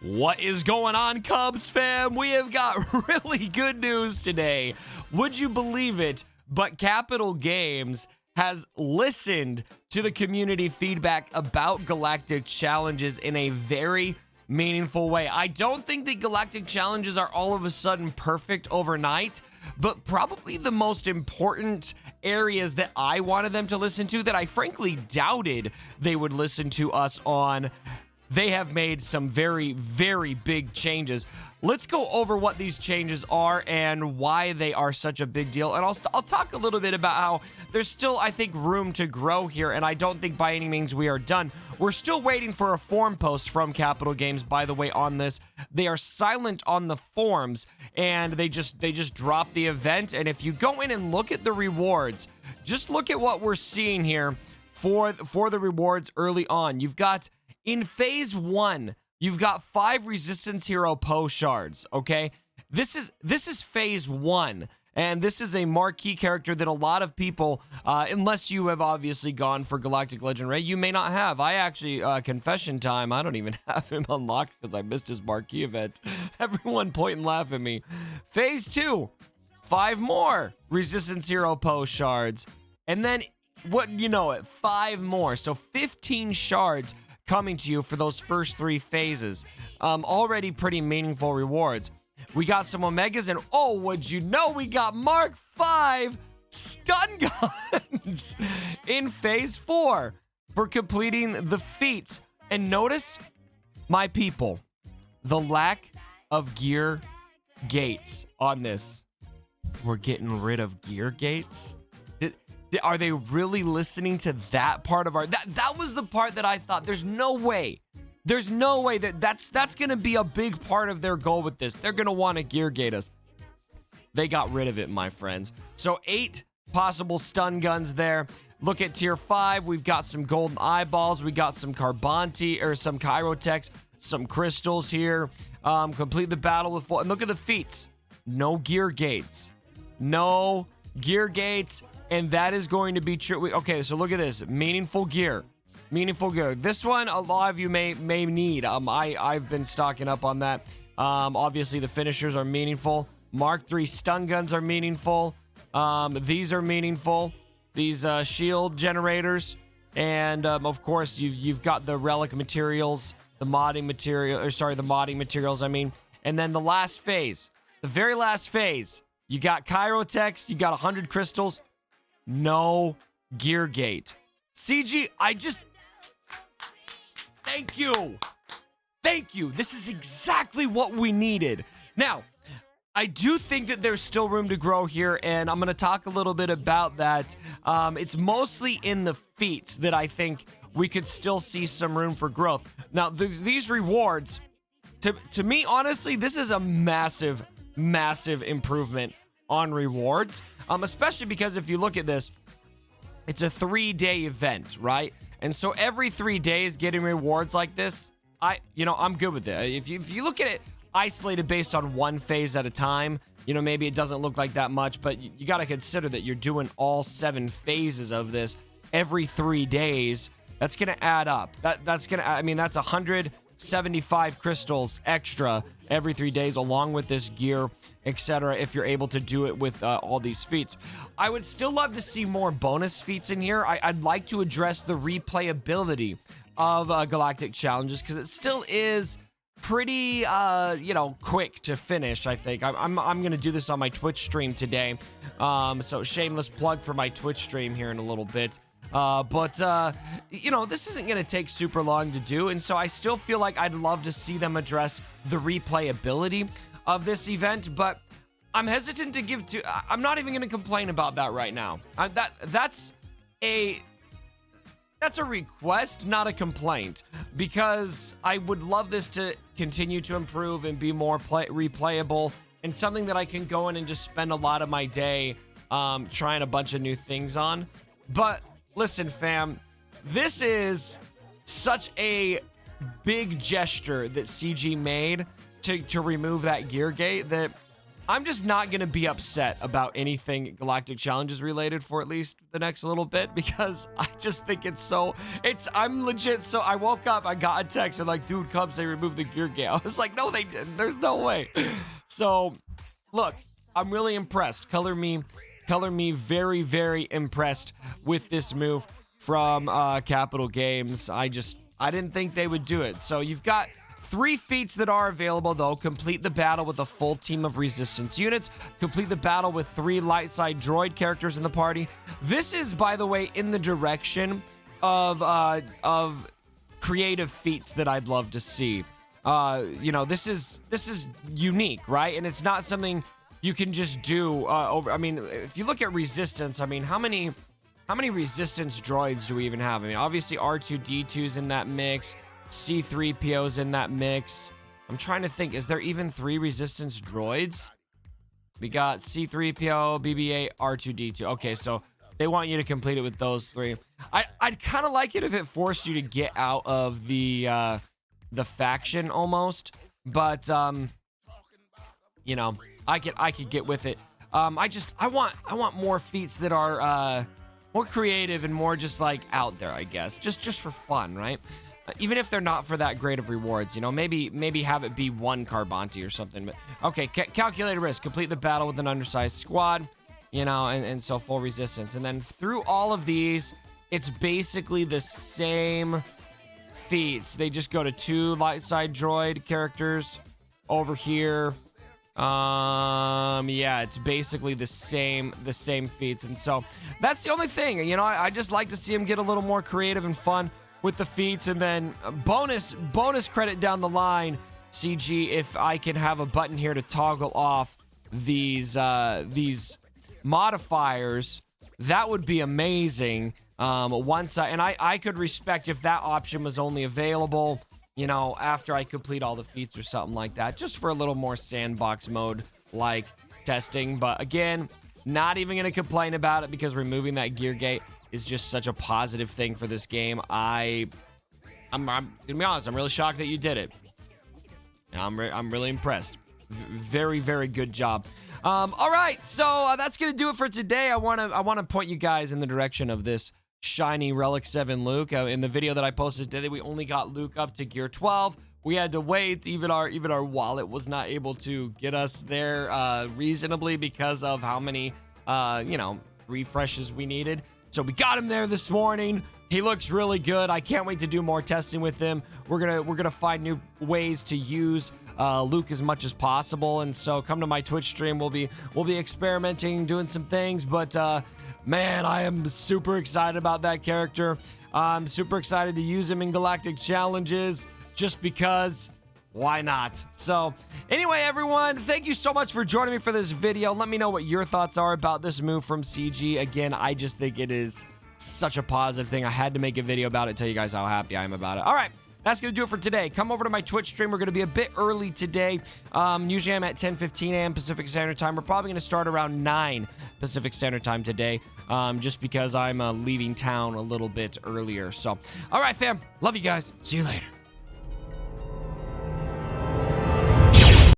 What is going on, Cubs fam? We have got really good news today. Would you believe it? But Capital Games has listened to the community feedback about Galactic challenges in a very meaningful way. I don't think that Galactic challenges are all of a sudden perfect overnight, but probably the most important areas that I wanted them to listen to that I frankly doubted they would listen to us on. They have made some very, very big changes. Let's go over what these changes are and why they are such a big deal. And I'll talk a little bit about how there's still, I think, room to grow here. And I don't think by any means we are done. We're still waiting for a forum post from Capital Games, by the way, on this. They are silent on the forums and they just drop the event. And if you go in and look at the rewards, just look at what we're seeing here for the rewards early on. You've got in phase 1, you've got 5 resistance hero Poe shards, okay? This is phase 1, and this is a marquee character that a lot of people, unless you have obviously gone for Galactic Legend Ray, you may not have. I actually, confession time, I don't even have him unlocked because I missed his marquee event. Everyone point and laugh at me. Phase 2, 5 more resistance hero Poe shards, and then, wouldn't you know it, 5 more, so 15 shards coming to you for those first 3 phases. Already pretty meaningful rewards. We got some Omegas, and oh, would you know, we got Mark 5 stun guns in phase 4 for completing the feats. And notice, my people, the lack of gear gates on this. We're getting rid of gear gates? Are they really listening to that part of our... That was the part that I thought, there's no way that's going to be a big part of their goal with this. They're going to want to gear gate us. They got rid of it, my friends. So 8 possible stun guns there. Look at tier 5. We've got some golden eyeballs. We got some Carbonti or some Chirotechs, some crystals here. Complete the battle with full... And look at the feats. No gear gates. No gear gates. And that is going to be true. Okay, so look at this. Meaningful gear. Meaningful gear. This one, a lot of you may need. I've been stocking up on that. Obviously, the finishers are meaningful. Mark III stun guns are meaningful. These are meaningful. These shield generators. And, of course, you've got the relic materials. The modding material. Or, sorry, the modding materials, I mean. And then the last phase. The very last phase. You got Chirotechs. You got 100 crystals. No gear gate. CG, thank you. Thank you. This is exactly what we needed. Now, I do think that there's still room to grow here, and I'm going to talk a little bit about that. It's mostly in the feats that I think we could still see some room for growth. Now, these rewards, to me, honestly, this is a massive, massive improvement on rewards. Especially because if you look at this, it's a 3-day event, right? And so every 3 days getting rewards like this, I'm good with it. If you look at it isolated based on one phase at a time, maybe it doesn't look like that much, but you got to consider that you're doing all 7 phases of this every 3 days. That's going to add up. That's 175 crystals extra every 3 days along with this gear, etc. if you're able to do it with all these feats. I would still love to see more bonus feats in here. I'd like to address the replayability of Galactic challenges because it still is pretty quick to finish. I think I'm gonna do this on my Twitch stream today, so shameless plug for my Twitch stream here in a little bit. This isn't going to take super long to do, and so I still feel like I'd love to see them address the replayability of this event, but I'm hesitant to I'm not even going to complain about that right now. That's a request, not a complaint, because I would love this to continue to improve and be more replayable, and something that I can go in and just spend a lot of my day trying a bunch of new things on. But listen, fam, this is such a big gesture that CG made to remove that gear gate that I'm just not going to be upset about anything Galactic Challenges related for at least the next little bit, because I just think I'm legit. So I woke up, I got a text and like, dude, Cubs, they removed the gear gate. I was like, no, they didn't. There's no way. So look, I'm really impressed. Color me very, very impressed with this move from Capital Games. I didn't think they would do it. So you've got 3 feats that are available, though. Complete the battle with a full team of resistance units. Complete the battle with 3 light side droid characters in the party. This is, by the way, in the direction of creative feats that I'd love to see. You know, this is unique, right? And it's not something you can just do over. I mean, if you look at resistance, I mean, how many resistance droids do we even have? I mean, obviously R2-D2's in that mix. C-3PO's in that mix. I'm trying to think, is there even 3 resistance droids? We got C-3PO, BB-8, R2-D2. Okay, so they want you to complete it with those 3. I'd kind of like it if it forced you to get out of the faction almost, but you know, I could get with it. I want more feats that are more creative and more just like out there, I guess, just for fun, right? Even if they're not for that great of rewards, you know, maybe have it be 1 Carbonti or something. But okay, calculated risk, complete the battle with an undersized squad, you know, and so full resistance. And then through all of these, it's basically the same feats. They just go to 2 light side droid characters over here. Yeah, it's basically the same feats. And so that's the only thing, you know, I just like to see them get a little more creative and fun with the feats. And then bonus credit down the line, CG, if I can have a button here to toggle off these modifiers, that would be amazing. I could respect if that option was only available, you know, after I complete all the feats or something like that, just for a little more sandbox mode like testing. But again, not even going to complain about it, because removing that gear gate is just such a positive thing for this game. I'm gonna be honest, I'm really shocked that you did it. I'm really impressed. Very, very good job. All right, so that's gonna do it for today. I wanna point you guys in the direction of this shiny Relic 7 Luke. In the video that I posted today, we only got Luke up to gear 12. We had to wait. Even our wallet was not able to get us there reasonably, because of how many you know, refreshes we needed. So we got him there this morning. He looks really good. I can't wait to do more testing with him. We're gonna find new ways to use Luke as much as possible. And so come to my Twitch stream. We'll be experimenting, doing some things. But man, I am super excited about that character. I'm super excited to use him in Galactic Challenges, just because. Why not? So anyway, everyone, thank you so much for joining me for this video. Let me know what your thoughts are about this move from CG. Again, I just think it is such a positive thing. I had to make a video about it, tell you guys how happy I am about it. All right, that's going to do it for today. Come over to my Twitch stream. We're going to be a bit early today. Usually I'm at 10:15 a.m. Pacific Standard Time. We're probably going to start around 9 Pacific Standard Time today, just because I'm leaving town a little bit earlier. So, all right, fam. Love you guys. See you later.